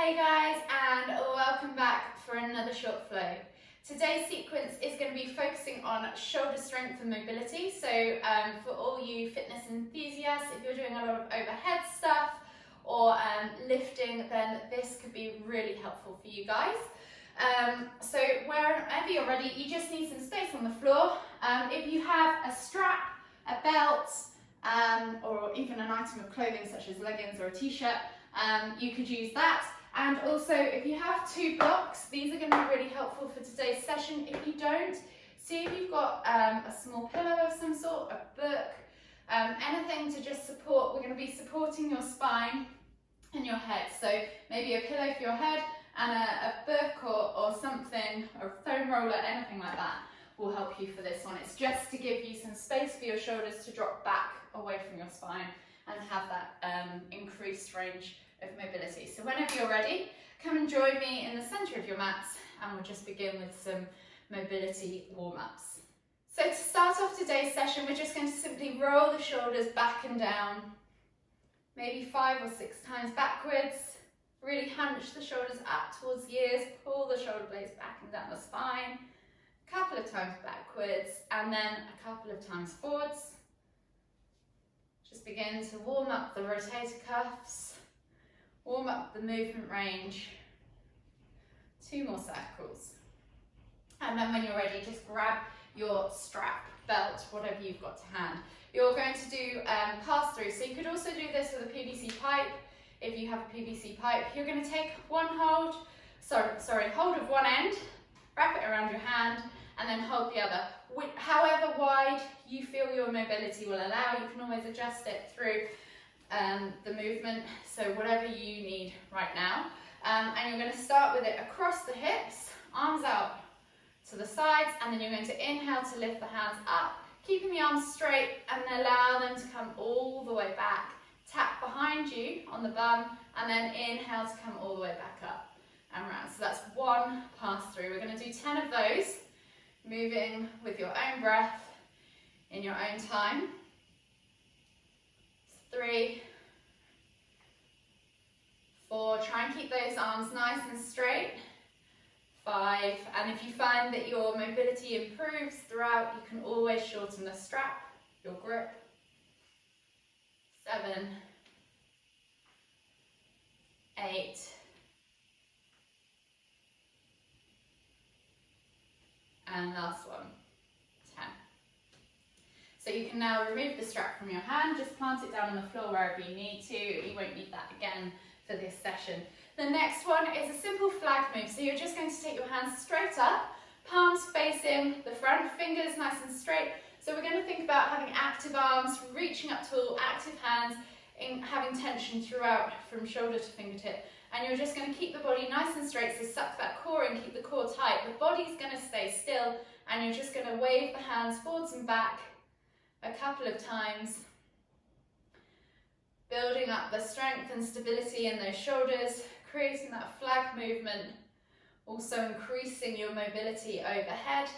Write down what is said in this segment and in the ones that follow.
Hey guys, and welcome back for another short flow. Today's sequence is going to be focusing on shoulder strength and mobility. So for all you fitness enthusiasts, if you're doing a lot of overhead stuff or lifting, then this could be really helpful for you guys. So wherever you're ready, you just need some space on the floor. If you have a strap, a belt, or even an item of clothing such as leggings or a t-shirt, you could use that. And also, if you have two blocks, these are going to be really helpful for today's session. If you don't, see if you've got a small pillow of some sort, a book, anything to just support. We're going to be supporting your spine and your head. So maybe a pillow for your head and a book or something, or a foam roller, anything like that will help you for this one. It's just to give you some space for your shoulders to drop back away from your spine and have that increased range of mobility. So whenever you're ready, come and join me in the center of your mats and we'll just begin with some mobility warm-ups. So to start off today's session, we're just going to simply roll the shoulders back and down, maybe 5 or 6 times backwards. Really hunch the shoulders up towards the ears, pull the shoulder blades back and down the spine, a couple of times backwards and then a couple of times forwards. Just begin to warm up the rotator cuffs. Warm up the movement range. 2 more circles. And then when you're ready, just grab your strap, belt, whatever you've got to hand. You're going to do pass through. So you could also do this with a PVC pipe. If you have a PVC pipe, you're going to take hold of one end, wrap it around your hand, and then hold the other. However wide you feel your mobility will allow, you can always adjust it through the movement, so whatever you need right now. And you're going to start with it across the hips, arms out to the sides, and then you're going to inhale to lift the hands up, keeping the arms straight, and allow them to come all the way back. Tap behind you on the bum, and then inhale to come all the way back up and round. So that's 1 pass through. We're going to do 10 of those, moving with your own breath in your own time. 3, 4, try and keep those arms nice and straight. 5, and if you find that your mobility improves throughout, you can always shorten the strap, your grip. 7, 8, and last one, 10. So you can now remove the strap from your hand, just plant it down on the floor wherever you need to. You won't need that again for this session. The next one is a simple flag move. So you're just going to take your hands straight up, palms facing the front, fingers nice and straight. So we're going to think about having active arms, reaching up tall, active hands, having tension throughout from shoulder to fingertip. And you're just going to keep the body nice and straight, so suck that core and keep the core tight. The body's going to stay still, and you're just going to wave the hands forwards and back a couple of times, building up the strength and stability in those shoulders, creating that flag movement, also increasing your mobility overhead.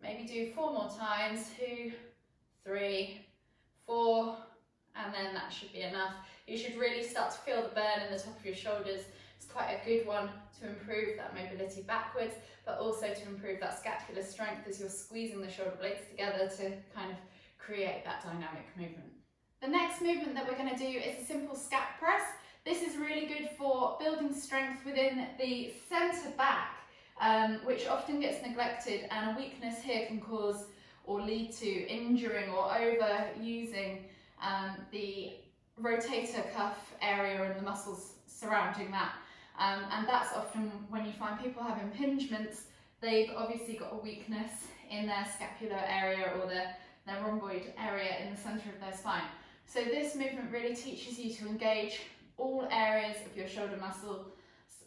Maybe do 4 more times, 2, 3, 4, and then that should be enough. You should really start to feel the burn in the top of your shoulders. It's quite a good one to improve that mobility backwards, but also to improve that scapular strength as you're squeezing the shoulder blades together to kind of create that dynamic movement. The next movement that we're going to do is a simple scap press. This is really good for building strength within the centre back, which often gets neglected, and a weakness here can cause or lead to injuring or overusing the rotator cuff area and the muscles surrounding that. And that's often when you find people have impingements, they've obviously got a weakness in their scapular area or their rhomboid area in the centre of their spine. So this movement really teaches you to engage all areas of your shoulder muscle.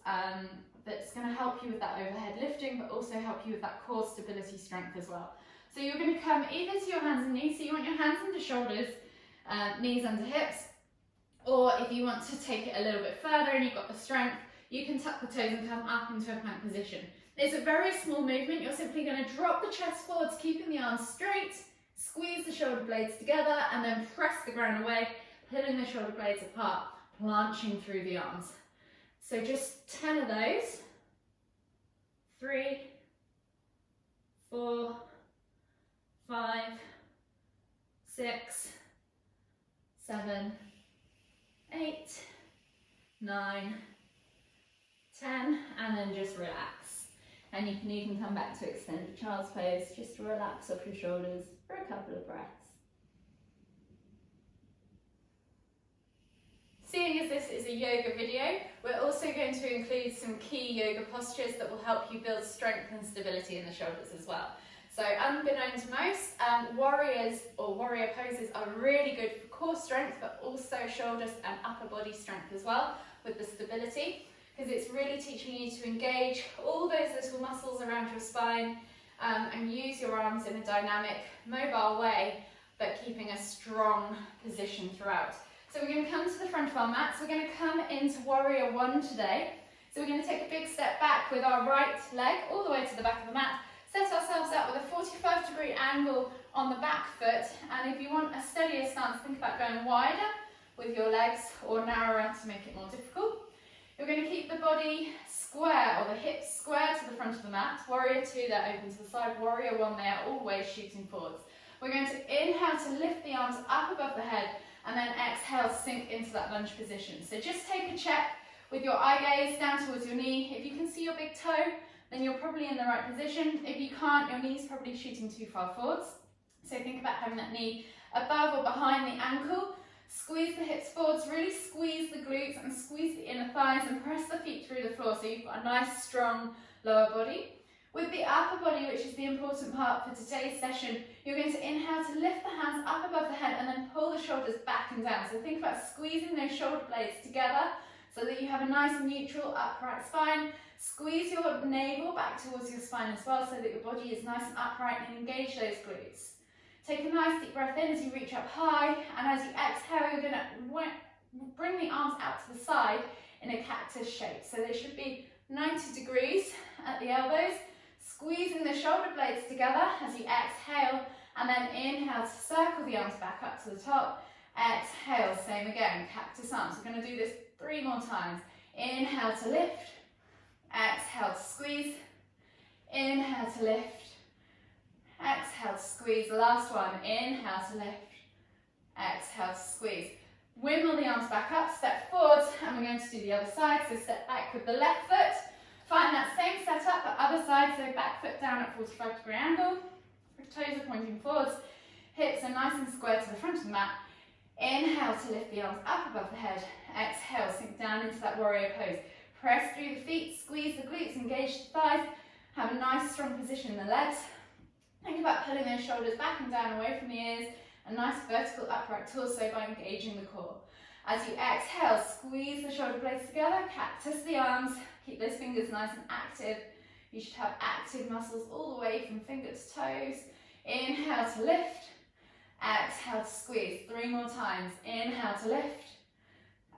That's going to help you with that overhead lifting, but also help you with that core stability strength as well. So you're going to come either to your hands and knees, so you want your hands under shoulders, knees under hips, or if you want to take it a little bit further and you've got the strength, you can tuck the toes and come up into a plank position. It's a very small movement. You're simply going to drop the chest forwards, keeping the arms straight, squeeze the shoulder blades together, and then press the ground away, pulling the shoulder blades apart. planching through the arms. So just 10 of those. 3, 4, 5, 6, 7, 8, 9, 10, and then just relax. And you can even come back to extended child's pose just to relax off your shoulders for a couple of breaths. Seeing as this is a yoga video, we're also going to include some key yoga postures that will help you build strength and stability in the shoulders as well. So unbeknown to most, warriors or warrior poses are really good for core strength, but also shoulders and upper body strength as well with the stability, because it's really teaching you to engage all those little muscles around your spine and use your arms in a dynamic, mobile way, but keeping a strong position throughout. So we're going to come to the front of our mats. We're going to come into Warrior One today. So we're going to take a big step back with our right leg all the way to the back of the mat. Set ourselves up with a 45-degree angle on the back foot. And if you want a steadier stance, think about going wider with your legs or narrower to make it more difficult. You're going to keep the body square, or the hips square to the front of the mat. Warrior Two, they're open to the side. Warrior One, they are always shooting forwards. We're going to inhale to lift the arms up above the head, and then exhale, sink into that lunge position. So just take a check with your eye gaze down towards your knee. If you can see your big toe, then you're probably in the right position. If you can't, your knee's probably shooting too far forwards. So think about having that knee above or behind the ankle. Squeeze the hips forwards, really squeeze the glutes and squeeze the inner thighs and press the feet through the floor so you've got a nice strong lower body. With the upper body, which is the important part for today's session, you're going to inhale to lift the hands up above the head and then pull the shoulders back and down. So think about squeezing those shoulder blades together so that you have a nice neutral upright spine. Squeeze your navel back towards your spine as well so that your body is nice and upright, and engage those glutes. Take a nice deep breath in as you reach up high, and as you exhale, you're going to bring the arms out to the side in a cactus shape. So they should be 90 degrees at the elbows. Squeezing the shoulder blades together as you exhale, and then inhale to circle the arms back up to the top. Exhale, same again, cactus arms. We're going to do this 3 more times. Inhale to lift, exhale to squeeze, inhale to lift, exhale to squeeze. Last one, inhale to lift, exhale to squeeze. Wimble the arms back up, step forwards, and we're going to do the other side. So step back with the left foot. Find that same setup at other side, so back foot down at 45-degree angle. Toes are pointing forwards, hips are nice and square to the front of the mat. Inhale to lift the arms up above the head. Exhale, sink down into that warrior pose. Press through the feet, squeeze the glutes, engage the thighs. Have a nice strong position in the legs. Think about pulling those shoulders back and down away from the ears. A nice vertical upright torso by engaging the core. As you exhale, squeeze the shoulder blades together, cactus the arms. Keep those fingers nice and active. You should have active muscles all the way from finger to toes. Inhale to lift, exhale to squeeze. 3 more times. Inhale to lift,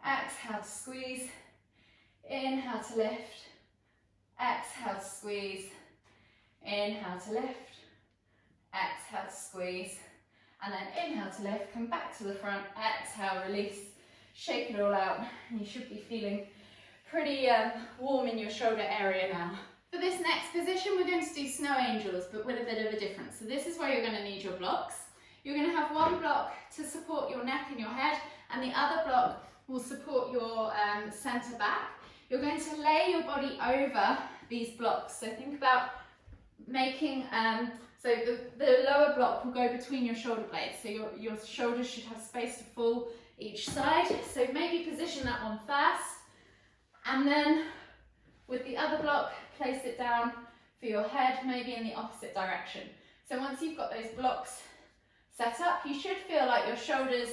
exhale to squeeze. Inhale to lift, exhale to squeeze. Inhale to lift, exhale to squeeze. And then inhale to lift, come back to the front, exhale, release. Shake it all out. You should be feeling pretty warm in your shoulder area now. For this next position, we're going to do snow angels, but with a bit of a difference. So this is where you're going to need your blocks. You're going to have one block to support your neck and your head, and the other block will support your center back. You're going to lay your body over these blocks. So think about making, so the lower block will go between your shoulder blades. So your shoulders should have space to fall each side. So maybe position that one first, and then with the other block, place it down for your head, maybe in the opposite direction. So once you've got those blocks set up, you should feel like your shoulders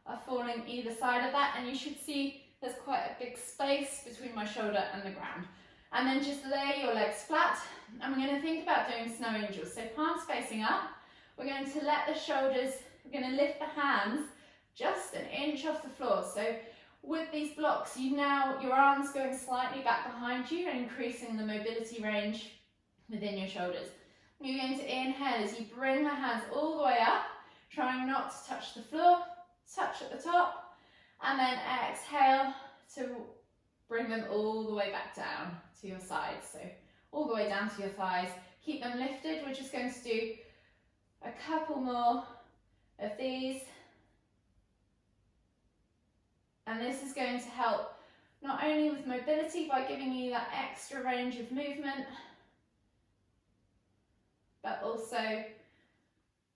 are falling either side of that, and you should see there's quite a big space between my shoulder and the ground. And then just lay your legs flat, and we're going to think about doing snow angels. So palms facing up, we're going to let the shoulders, we're going to lift the hands just an inch off the floor. So with these blocks, your arms going slightly back behind you and increasing the mobility range within your shoulders. You're going to inhale as you bring the hands all the way up, trying not to touch the floor, touch at the top, And then exhale to bring them all the way back down to your sides. So all the way down to your thighs. Keep them lifted. We're just going to do a couple more of these. And this is going to help not only with mobility by giving you that extra range of movement, but also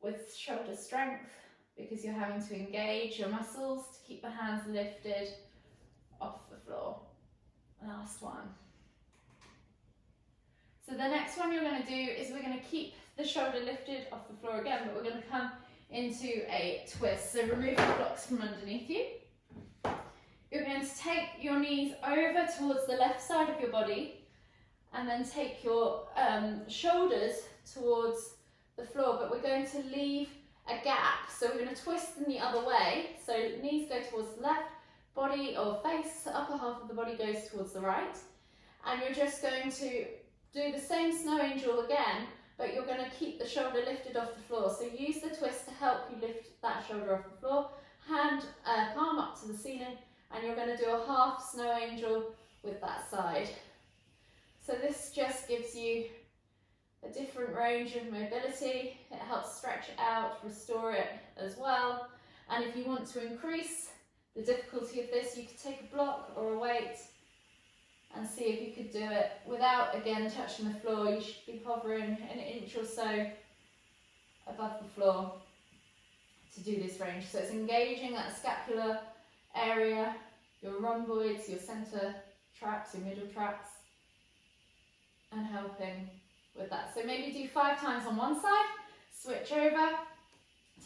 with shoulder strength, because you're having to engage your muscles to keep the hands lifted off the floor. Last one. So the next one you're going to do is we're going to keep the shoulder lifted off the floor again, but we're going to come into a twist. So remove the blocks from underneath you. You're going to take your knees over towards the left side of your body and then take your shoulders towards the floor, but we're going to leave a gap. So we're going to twist them the other way. So knees go towards the left, body or face, upper half of the body goes towards the right. And you're just going to do the same snow angel again, but you're going to keep the shoulder lifted off the floor. So use the twist to help you lift that shoulder off the floor. Hand, palm up to the ceiling, and you're going to do a half snow angel with that side. So this just gives you a different range of mobility. It helps stretch it out, restore it as well. And if you want to increase the difficulty of this, you could take a block or a weight and see if you could do it without, again, touching the floor. You should be hovering an inch or so above the floor to do this range. So it's engaging that scapular area, your rhomboids, your center traps, your middle traps, and helping with that. So maybe do 5 times on one side, switch over,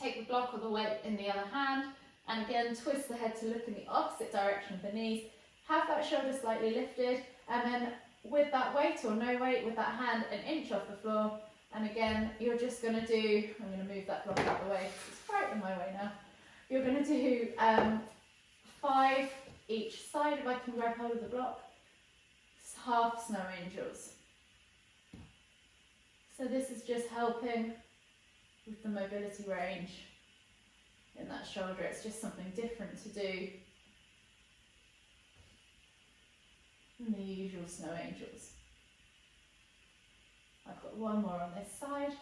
take the block or the weight in the other hand, and again twist the head to look in the opposite direction of the knees. Have that shoulder slightly lifted, and then with that weight or no weight, with that hand an inch off the floor, and again you're just going to do, I'm going to move that block out of the way because it's right in my way now. You're going to do 5 each side. If I can grab hold of the block, half snow angels. So this is just helping with the mobility range in that shoulder. It's just something different to do than the usual snow angels. I've got one more on this side.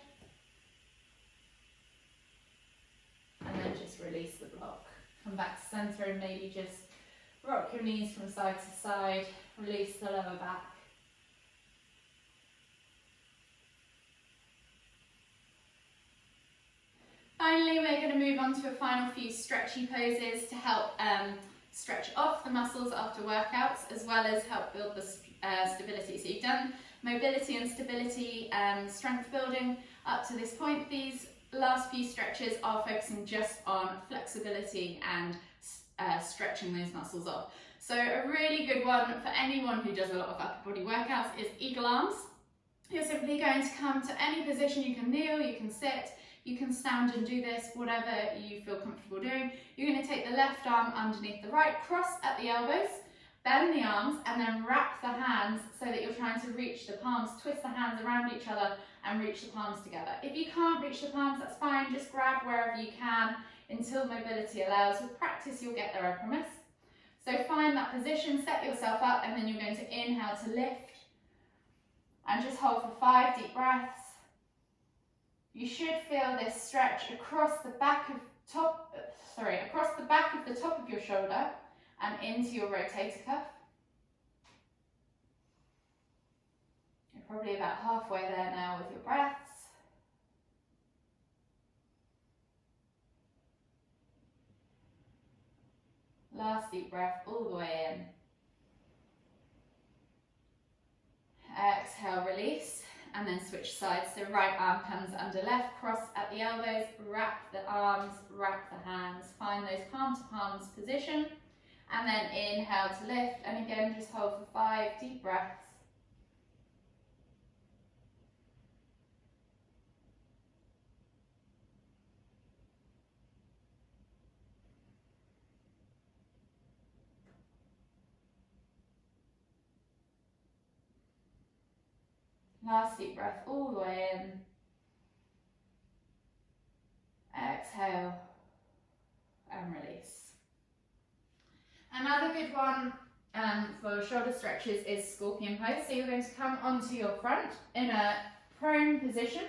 And then just release the block. Come back to centre and maybe just rock your knees from side to side. Release the lower back. Finally, we're going to move on to a final few stretchy poses to help stretch off the muscles after workouts, as well as help build the stability. So you've done mobility and stability, strength building up to this point. These last few stretches are focusing just on flexibility and stretching those muscles off. So a really good one for anyone who does a lot of upper body workouts is eagle arms. You're simply going to come to any position. You can kneel, you can sit, you can stand and do this, whatever you feel comfortable doing. You're going to take the left arm underneath the right, cross at the elbows, bend the arms, and then wrap the hands so that you're trying to reach the palms, twist the hands around each other and reach the palms together. If you can't reach the palms, that's fine, just grab wherever you can until mobility allows. With practice, you'll get there, I promise. So find that position, set yourself up, and then you're going to inhale to lift and just hold for 5 deep breaths. You should feel this stretch across the back of the top of your shoulder and into your rotator cuff. You're probably about halfway there now with your breaths. Last deep breath all the way in. Exhale, release, and then switch sides. So right arm comes under left, cross at the elbows, wrap the arms, wrap the hands. Find those palm to palms position, and then inhale to lift, and again just hold for 5 deep breaths. Last deep breath all the way in. Exhale and release. Another good one for shoulder stretches is scorpion pose. So you're going to come onto your front in a prone position,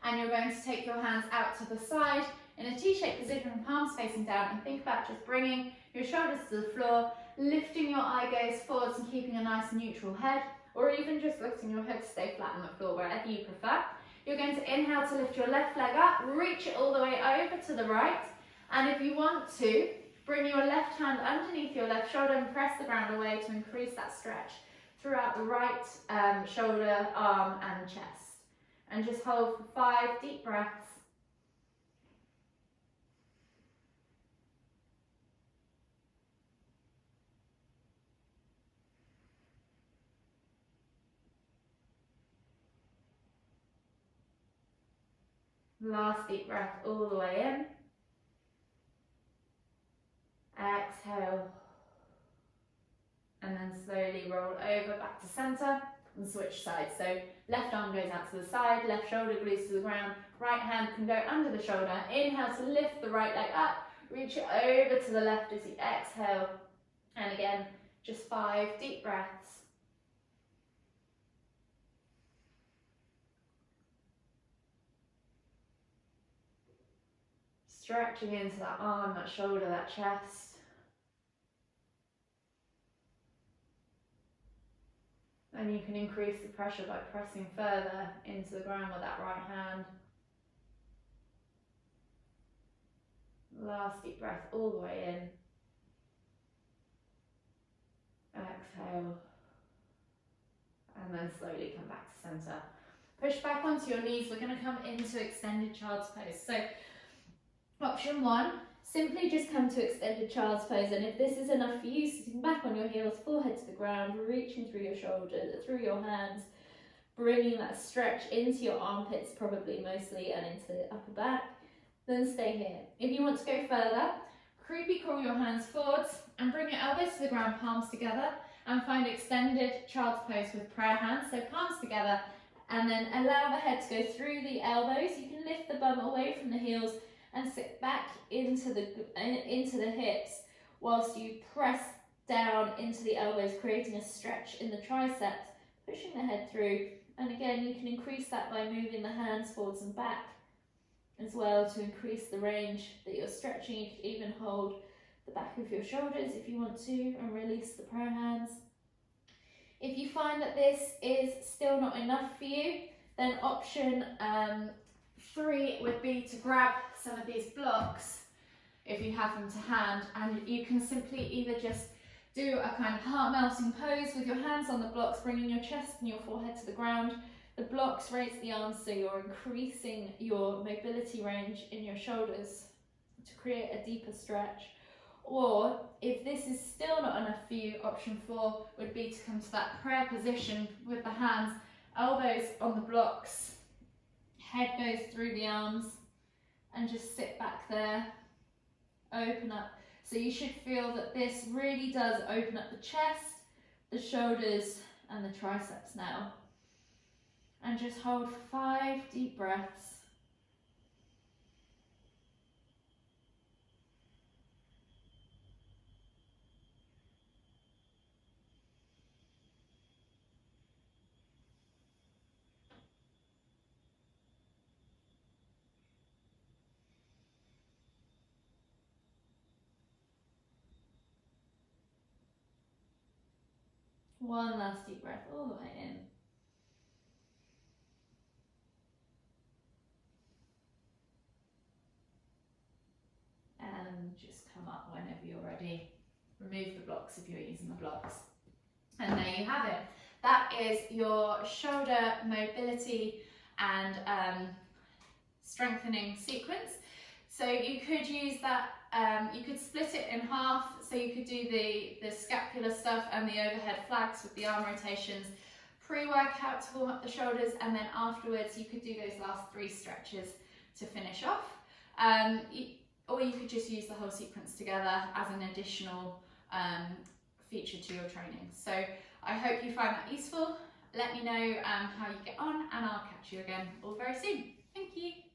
and you're going to take your hands out to the side in a T-shaped position, palms facing down, and think about just bringing your shoulders to the floor, lifting your eye gaze forwards and keeping a nice neutral head, or even just letting your head stay flat on the floor, wherever you prefer. You're going to inhale to lift your left leg up, reach it all the way over to the right, and if you want to, bring your left hand underneath your left shoulder and press the ground away to increase that stretch throughout the right shoulder, arm and chest. And just hold for 5 deep breaths. Last deep breath all the way in. Exhale. And then slowly roll over back to center and switch sides. So left arm goes out to the side, left shoulder glues to the ground, right hand can go under the shoulder. Inhale to lift the right leg up, reach it over to the left as you exhale. And again, just 5 deep breaths. Stretching into that arm, that shoulder, that chest. And you can increase the pressure by pressing further into the ground with that right hand. Last deep breath all the way in. Exhale. And then slowly come back to center. Push back onto your knees. We're going to come into extended child's pose. So option 1, simply just come to extended child's pose, and if this is enough for you, sitting back on your heels, forehead to the ground, reaching through your shoulders, through your hands, bringing that stretch into your armpits probably mostly and into the upper back, then stay here. If you want to go further, creepy crawl your hands forwards and bring your elbows to the ground, palms together, and find extended child's pose with prayer hands, so palms together, and then allow the head to go through the elbows. You can lift the bum away from the heels and sit back into the hips whilst you press down into the elbows, creating a stretch in the triceps, pushing the head through. And again, you can increase that by moving the hands forwards and back as well to increase the range that you're stretching. You could even hold the back of your shoulders if you want to and release the prayer hands. If you find that this is still not enough for you, then option 3 would be to grab some of these blocks if you have them to hand, and you can simply either just do a kind of heart melting pose with your hands on the blocks, bringing your chest and your forehead to the ground. The blocks raise the arms, so you're increasing your mobility range in your shoulders to create a deeper stretch. Or if this is still not enough for you, option 4 would be to come to that prayer position with the hands, elbows on the blocks, head goes through the arms, and just sit back there, open up. So you should feel that this really does open up the chest, the shoulders and the triceps now. And just hold 5 deep breaths. One last deep breath all the way in. And just come up whenever you're ready. Remove the blocks if you're using the blocks. And there you have it. That is your shoulder mobility and strengthening sequence. So you could use that, you could split it in half. So you could do the scapular stuff and the overhead flags with the arm rotations, pre-workout to warm up the shoulders, and then afterwards you could do those last 3 stretches to finish off. Or you could just use the whole sequence together as an additional feature to your training. So I hope you find that useful. Let me know how you get on, and I'll catch you again all very soon. Thank you.